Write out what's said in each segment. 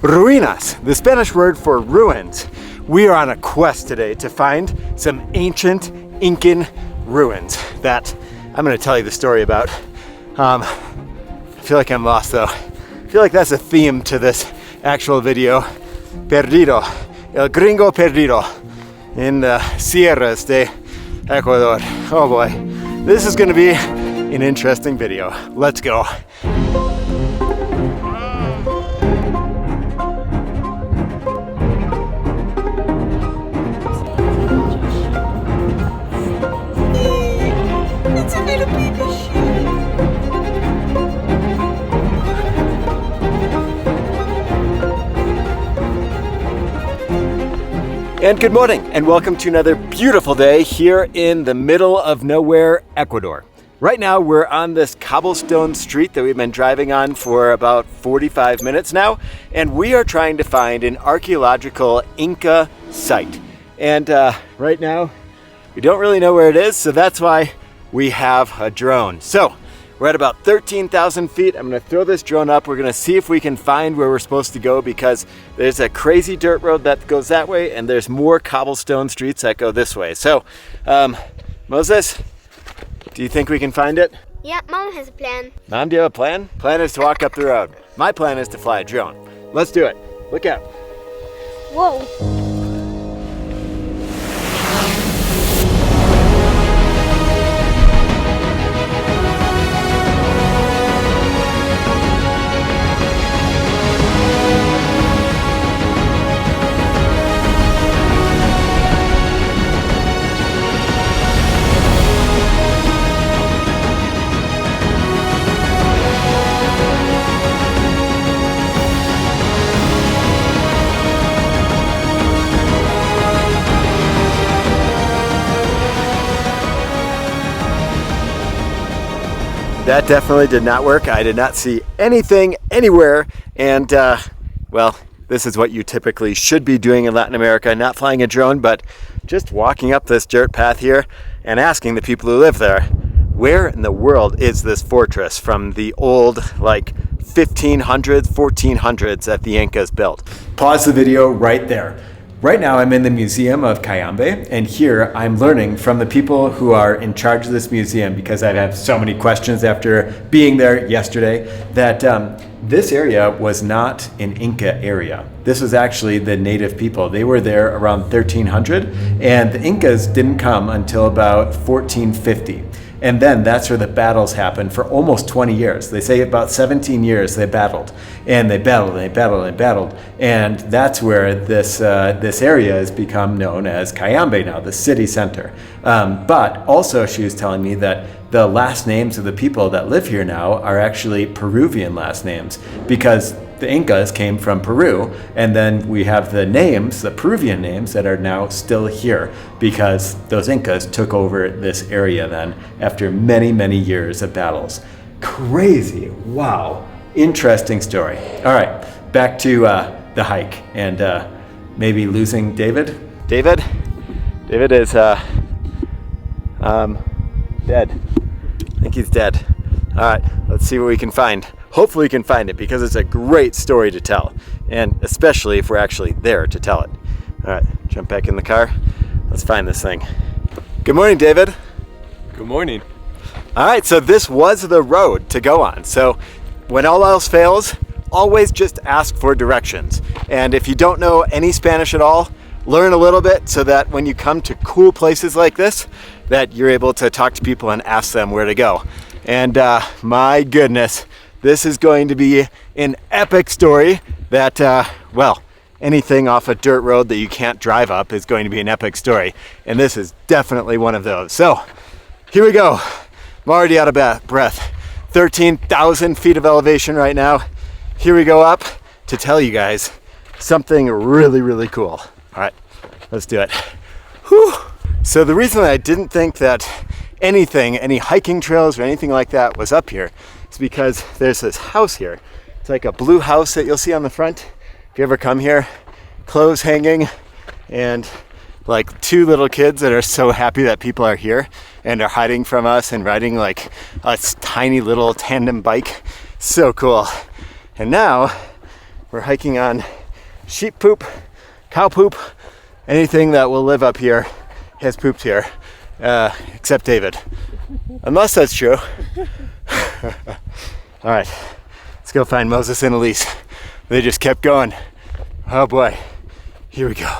Ruinas, the Spanish word for ruins. We are on a quest today to find some ancient Incan ruins that I'm going to tell you the story about. I feel like I'm lost though. I feel like that's a theme to this actual video. Perdido, el gringo perdido in the Sierras de Ecuador. Oh boy, this is going to be an interesting video. Let's go. And good morning, and welcome to another beautiful day here in the middle of nowhere, Ecuador. Right now, we're on this cobblestone street that we've been driving on for about 45 minutes now, and we are trying to find an archaeological Inca site. And right now, we don't really know where it is, so that's why we have a drone. So, we're at about 13,000 feet. I'm gonna throw this drone up. We're gonna see if we can find where we're supposed to go because there's a crazy dirt road that goes that way and there's more cobblestone streets that go this way. So, Moses, do you think we can find it? Yeah, Mom has a plan. Mom, do you have a plan? Plan is to walk up the road. My plan is to fly a drone. Let's do it. Look out. Whoa. That definitely did not work. I did not see anything anywhere. And well, this is what you typically should be doing in Latin America, not flying a drone, but just walking up this dirt path here and asking the people who live there, where in the world is this fortress from the old, like 1500s, 1400s that the Incas built? Pause the video right there. Right now I'm in the Museum of Cayambe, and here I'm learning from the people who are in charge of this museum, because I've had so many questions after being there yesterday, that this area was not an Inca area. This was actually the native people. They were there around 1300, and the Incas didn't come until about 1450. And then that's where the battles happened for almost 20 years. They say about 17 years they battled. And they battled, and they battled, and they battled. And that's where this area has become known as Cayambe now, the city center. But also she was telling me that the last names of the people that live here now are actually Peruvian last names, because the Incas came from Peru, and then we have the names, the Peruvian names, that are now still here because those Incas took over this area then after many, many years of battles. Crazy, wow, interesting story. All right, back to the hike and maybe losing David. David is dead. I think he's dead. All right, let's see what we can find. Hopefully we can find it because it's a great story to tell, and especially if we're actually there to tell it. All right, jump back in the car. Let's find this thing. Good morning, David. Good morning. All right, so this was the road to go on. So when all else fails, always just ask for directions. And if you don't know any Spanish at all, learn a little bit so that when you come to cool places like this, that you're able to talk to people and ask them where to go. And my goodness, this is going to be an epic story that, well, anything off a dirt road that you can't drive up is going to be an epic story. And this is definitely one of those. So here we go. I'm already out of breath. 13,000 feet of elevation right now. Here we go up to tell you guys something really, really cool. All right, let's do it. Whew. So the reason that I didn't think that any hiking trails or anything like that was up here is because there's this house here. It's like a blue house that you'll see on the front. If you ever come here, clothes hanging and like two little kids that are so happy that people are here and are hiding from us and riding like a tiny little tandem bike. So cool. And now We're hiking on sheep poop, cow poop, anything that will live up here has pooped here, except David. Unless that's true. All right, let's go find Moses and Elise. They just kept going. Oh boy, here we go.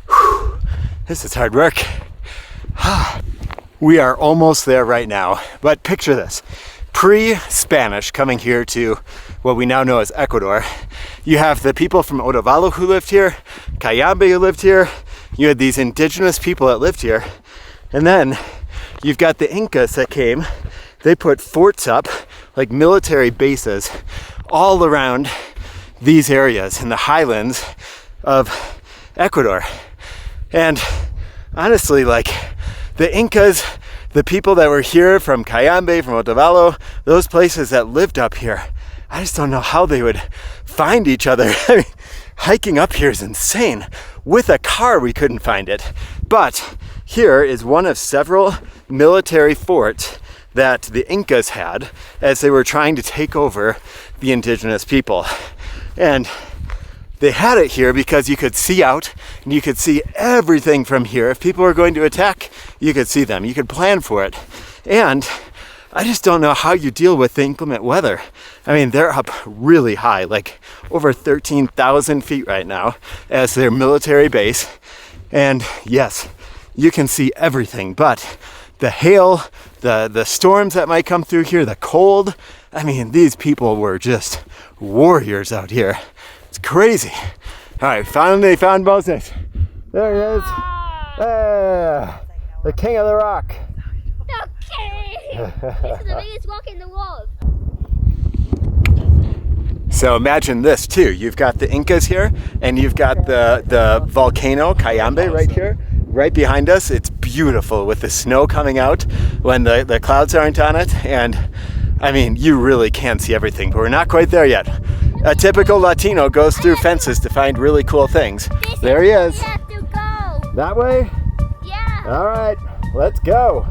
Whew. This is hard work. We are almost there right now, but picture this. Pre-Spanish coming here to what we now know as Ecuador, you have the people from Otavalo who lived here, Cayambe who lived here, you had these indigenous people that lived here, and then you've got the Incas that came. They put forts up, like military bases, all around these areas in the highlands of Ecuador. And honestly, like, the Incas, the people that were here from Cayambe, from Otavalo, those places that lived up here, I just don't know how they would find each other. I mean, hiking up here is insane. With a car, we couldn't find it. But here is one of several military forts that the Incas had as they were trying to take over the indigenous people. And they had it here because you could see out and you could see everything from here. If people were going to attack, you could see them. You could plan for it. And I just don't know how you deal with the inclement weather. I mean, they're up really high, like over 13,000 feet right now as their military base. And yes, you can see everything, but the hail, the storms that might come through here, the cold, I mean, these people were just warriors out here. It's crazy. All right, finally found Moses. There he is. The king of the rock. Okay. This is the biggest rock in the world. So imagine this too. You've got the Incas here, and you've got the volcano Cayambe right here, right behind us. It's beautiful with the snow coming out when the clouds aren't on it. And I mean, you really can see everything, but we're not quite there yet. A typical Latino goes through fences to find really cool things. There he is. We have to go. That way? Yeah. All right, let's go.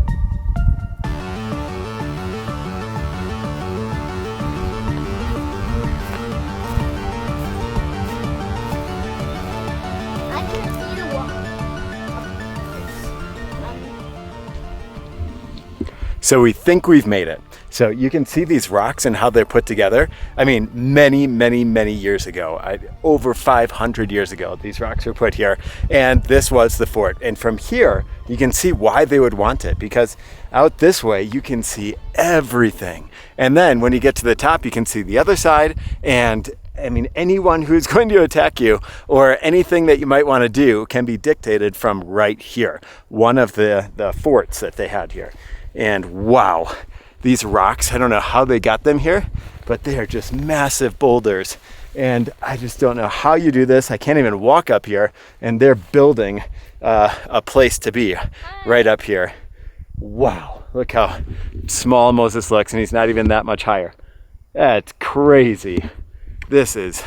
I can see the wall. So we think we've made it. So you can see these rocks and how they're put together. I mean, many, many, many years ago, over 500 years ago, these rocks were put here, and this was the fort. And from here, you can see why they would want it, because out this way, you can see everything. And then when you get to the top, you can see the other side, and I mean, anyone who's going to attack you or anything that you might want to do can be dictated from right here, one of the forts that they had here. And wow. These rocks, I don't know how they got them here, but they are just massive boulders. And I just don't know how you do this. I can't even walk up here, and they're building a place to be right up here. Wow, look how small Moses looks, and he's not even that much higher. That's crazy. This is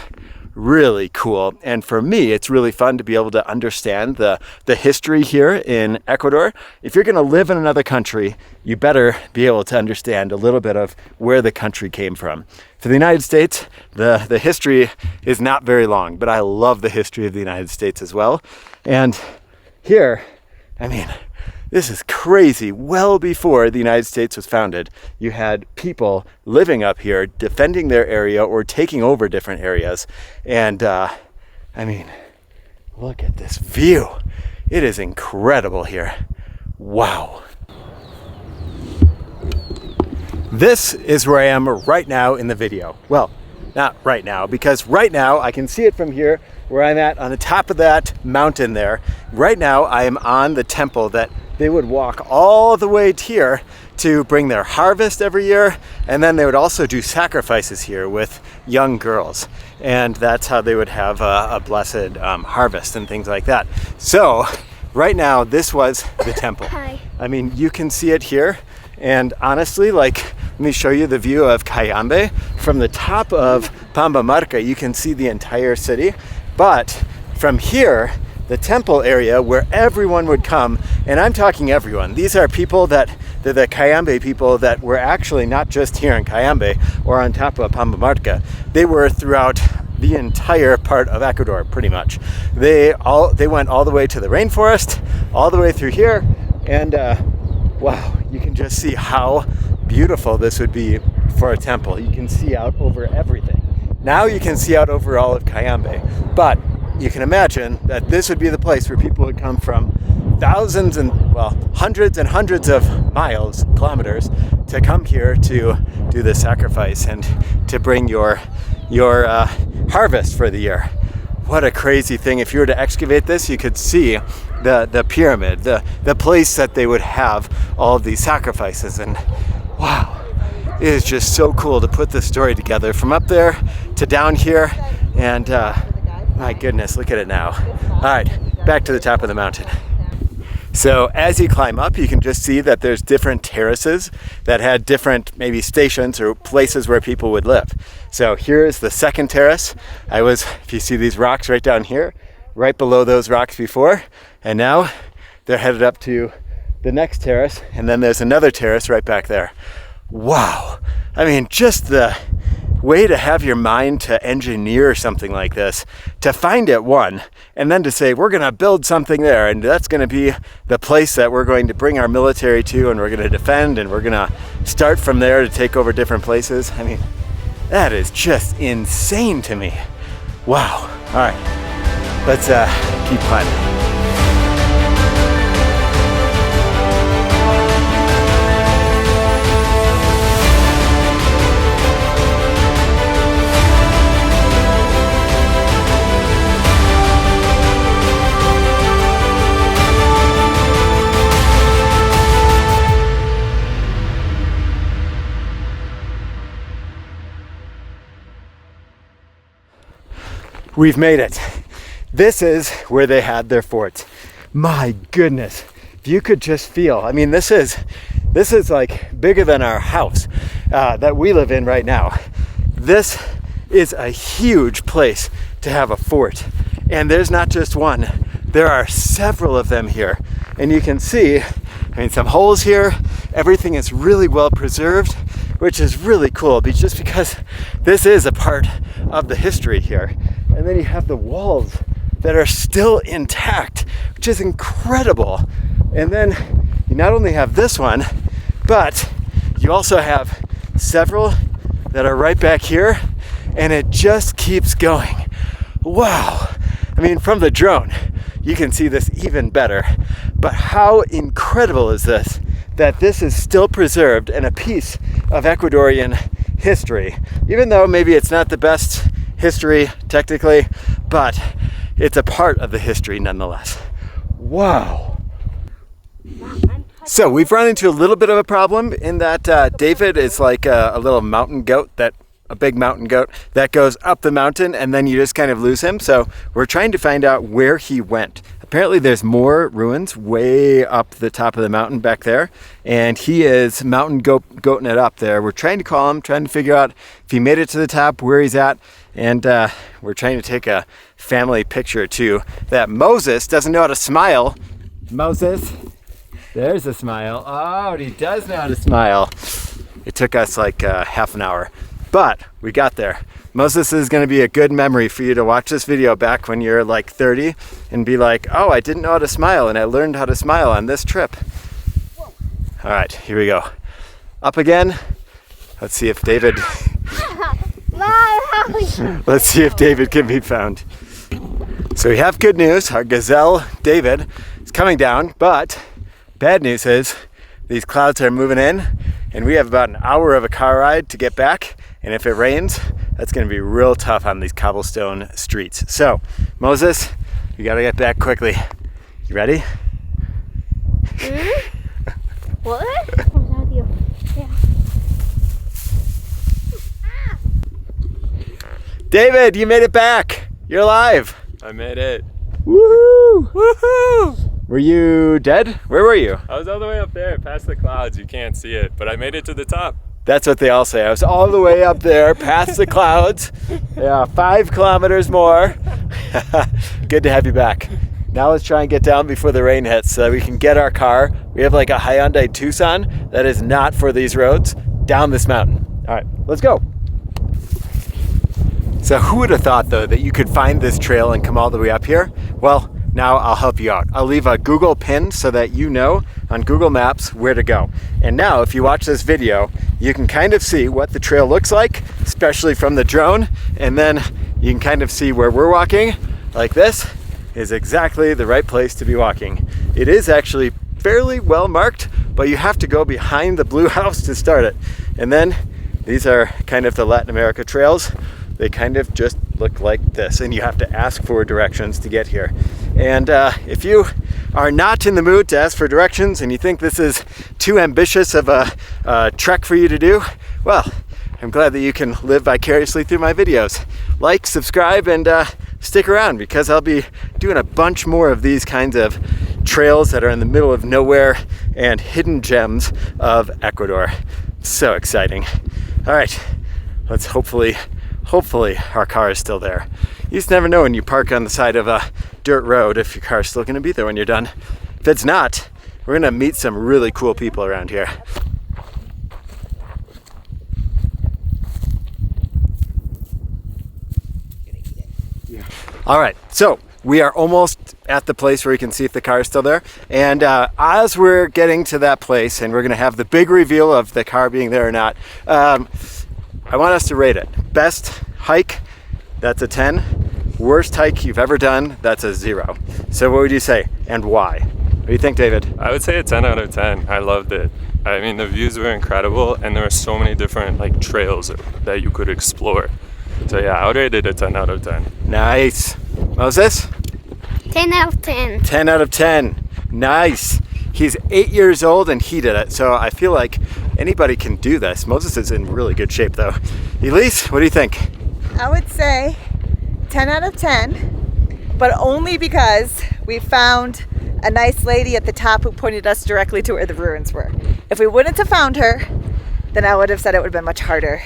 really cool. And for me, it's really fun to be able to understand the history here in Ecuador. If you're going to live in another country, you better be able to understand a little bit of where the country came from. For the United States, the history is not very long, but I love the history of the United States as well. And here, I mean, this is crazy. Well before the United States was founded, you had people living up here, defending their area or taking over different areas. And I mean, look at this view. It is incredible here. Wow. This is where I am right now in the video. Well, not right now, because right now I can see it from here where I'm at on the top of that mountain there. Right now I am on the temple that they would walk all the way here to bring their harvest every year, and then they would also do sacrifices here with young girls, and that's how they would have a blessed harvest and things like that. So right now this was the temple. Hi. I mean, you can see it here, and honestly, like, let me show you the view of Cayambe. From the top of Pambamarca, you can see the entire city, but from here, the temple area where everyone would come, and I'm talking everyone. These are people the Cayambe people that were actually not just here in Cayambe or on top of Pambamarca. They were throughout the entire part of Ecuador, pretty much. They went all the way to the rainforest, all the way through here, and wow, you can just see how beautiful this would be for a temple. You can see out over everything. Now you can see out over all of Cayambe, but you can imagine that this would be the place where people would come from thousands and, well, hundreds and hundreds of miles, kilometers, to come here to do the sacrifice and to bring your harvest for the year. What a crazy thing. If you were to excavate this, you could see the pyramid, the place that they would have all of these sacrifices. And wow, it is just so cool to put this story together from up there to down here. And my goodness, look at it now. All right, back to the top of the mountain. So as you climb up, you can just see that there's different terraces that had different maybe stations or places where people would live. So here is the second terrace. If you see these rocks right down here, right below those rocks before, and now they're headed up to the next terrace, and then there's another terrace right back there. Wow. I mean, just the way to have your mind to engineer something like this, to find it one, and then to say, we're going to build something there, and that's going to be the place that we're going to bring our military to, and we're going to defend, and we're going to start from there to take over different places. I mean, that is just insane to me. Wow. All right, let's keep climbing. We've made it. This is where they had their forts. My goodness, if you could just feel, I mean, this is like bigger than our house that we live in right now. This is a huge place to have a fort. And there's not just one, there are several of them here. And you can see, I mean, some holes here, everything is really well preserved, which is really cool, just because this is a part of the history here. And then you have the walls that are still intact, which is incredible. And then you not only have this one, but you also have several that are right back here, and it just keeps going. Wow. I mean, from the drone, you can see this even better. But how incredible is this, that this is still preserved and a piece of Ecuadorian history, even though maybe it's not the best history technically, but it's a part of the history nonetheless. Wow. So we've run into a little bit of a problem in that David is like a little mountain goat, a big mountain goat that goes up the mountain, and then you just kind of lose him. So we're trying to find out where he went. Apparently there's more ruins way up the top of the mountain back there, and he is mountain goating it up there. We're trying to call him, trying to figure out if he made it to the top, where he's at, and we're trying to take a family picture too. That Moses doesn't know how to smile. Moses, there's a smile. Oh, he does know how to smile. It took us like half an hour, but we got there. Moses is going to be a good memory for you to watch this video back when you're like 30 and be like, oh, I didn't know how to smile, and I learned how to smile on this trip. Whoa. All right, here we go. Up again. Let's see if David let's see if David can be found. So we have good news. Our gazelle David is coming down, but bad news is these clouds are moving in, and we have about an hour of a car ride to get back, and if it rains, that's going to be real tough on these cobblestone streets. So, Moses, we got to get back quickly. You ready? What? Yeah. David, you made it back. You're alive. I made it. Woohoo! Woohoo! Were you dead? Where were you? I was all the way up there, past the clouds. You can't see it, but I made it to the top. That's what they all say. I was all the way up there, past the clouds. Yeah, 5 kilometers more. Good to have you back. Now let's try and get down before the rain hits so that we can get our car. We have like a Hyundai Tucson that is not for these roads, down this mountain. All right, let's go. So who would have thought though that you could find this trail and come all the way up here? Well, now I'll help you out. I'll leave a Google pin so that you know on Google Maps where to go. And now if you watch this video, you can kind of see what the trail looks like, especially from the drone. And then you can kind of see where we're walking. Like this is exactly the right place to be walking. It is actually fairly well marked, but you have to go behind the blue house to start it. And then these are kind of the Latin America trails. They kind of just look like this, and you have to ask for directions to get here. And if you are not in the mood to ask for directions and you think this is too ambitious of a trek for you to do, well, I'm glad that you can live vicariously through my videos. Like, subscribe, and stick around because I'll be doing a bunch more of these kinds of trails that are in the middle of nowhere and hidden gems of Ecuador. So exciting. All right, let's hopefully our car is still there. You just never know when you park on the side of a dirt road if your car's still gonna be there when you're done. If it's not, we're gonna meet some really cool people around here. All right, so we are almost at the place where you can see if the car is still there. And as we're getting to that place and we're gonna have the big reveal of the car being there or not, I want us to rate it. Best hike, that's a 10. Worst hike you've ever done, that's a 0. So what would you say and why? What do you think, David? I would say a 10 out of 10. I loved it. I mean, the views were incredible, and there were so many different like trails that you could explore. So yeah, I would rate it a 10 out of 10. Nice. Moses? 10 out of 10. 10 out of 10. Nice. He's 8 years old and he did it, so I feel like anybody can do this. Moses is in really good shape though. Elise, what do you think? I would say 10 out of 10, but only because we found a nice lady at the top who pointed us directly to where the ruins were. If we wouldn't have found her, then I would have said it would have been much harder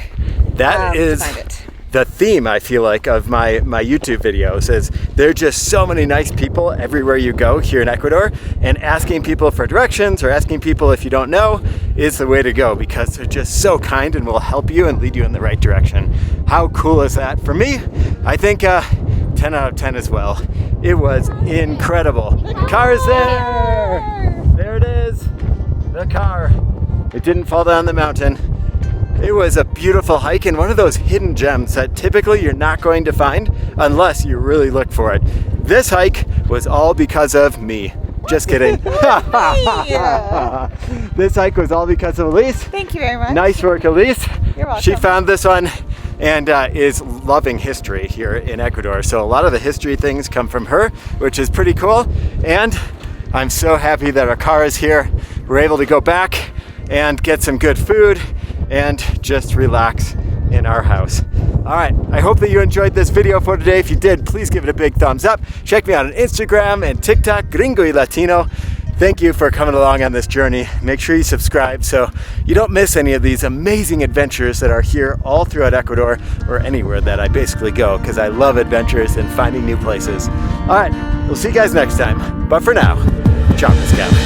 That is to find it. The theme, I feel like, of my YouTube videos is there are just so many nice people everywhere you go here in Ecuador, and asking people for directions or asking people if you don't know is the way to go because they're just so kind and will help you and lead you in the right direction. How cool is that? For me, I think 10 out of 10 as well. It was incredible. The car's there! There it is, the car. It didn't fall down the mountain. It was a beautiful hike and one of those hidden gems that typically you're not going to find unless you really look for it. This hike was all because of me. Just kidding. This hike was all because of Elise. Thank you very much. Nice work, Elise. You're welcome. She found this one and is loving history here in Ecuador. So a lot of the history things come from her, which is pretty cool. And I'm so happy that our car is here. We're able to go back and get some good food and just relax in our house. All right, I hope that you enjoyed this video for today. If you did, please give it a big thumbs up. Check me out on Instagram and TikTok, Gringo y Latino. Thank you for coming along on this journey. Make sure you subscribe so you don't miss any of these amazing adventures that are here all throughout Ecuador or anywhere that I basically go because I love adventures and finding new places. All right, we'll see you guys next time. But for now, ciao, pescao.